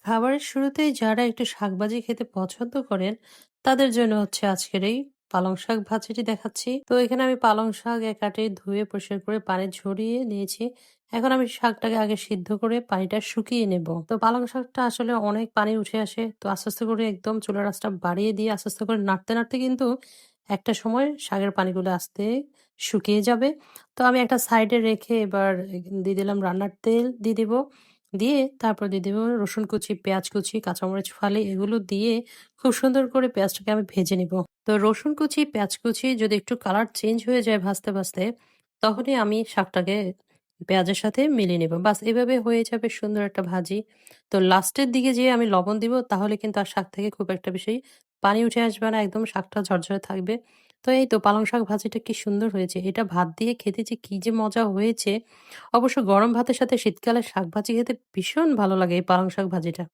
খাবারের শুরুতেই যারা একটু শাকভাজি খেতে পছন্দ করেন, তাদের জন্য হচ্ছে আজকের এই পালং শাক ভাজিটি দেখাচ্ছি। তো এখানে আমি পালং শাক এক আঁটে ধুয়ে পরিষ্কার করে পানি ঝরিয়ে নিয়েছি। এখন আমি শাকটাকে আগে সিদ্ধ করে পানিটা শুকিয়ে নেব। তো পালং শাকটা আসলে অনেক পানি উঠে আসে। তো আস্তে, আস্তে করে একদম চুলার আঁচটা বাড়িয়ে দিয়ে আস্তে, আস্তে করে নাড়তে, নাড়তে কিন্তু একটা সময় শাকের পানিগুলো আস্তে শুকিয়ে যাবে। তো আমি একটা সাইডে রেখে এবার দিয়ে দিলাম রান্নার তেল দিয়ে দিব। দিয়ে তারপর দিয়ে দেব রসুন কুচি, পেঁয়াজ কুচি, কাঁচামরিচ ফালি এগুলো দিয়ে খুব সুন্দর করে পেঁয়াজটাকে আমি ভেজে নিব। তো রসুন কুচি, পেঁয়াজ কুচি যদি একটু কালার চেঞ্জ হয়ে যায় ভাজতে, ভাজতে তখনই আমি শাকটাকে পেঁয়াজের সাথে মিলিয়ে নিব। বাস এভাবে হয়ে যাবে সুন্দর একটা ভাজি। তো লাস্টের দিকে যেয়ে আমি লবণ দিব তাহলে কিন্তু আর শাক থেকে খুব একটা বেশি পানি উঠে আসবে না। একদম শাকটা ঝরঝরে থাকবে। তো এই তো পালং শাক ভাজিটা কি সুন্দর হয়েছে। এটা ভাত দিয়ে খেতে যে কি যে মজা হয়েছে! অবশ্য গরম ভাতের সাথে শীতকালে শাক ভাজি খেতে ভীষণ ভালো লাগে এই পালং শাক ভাজিটা।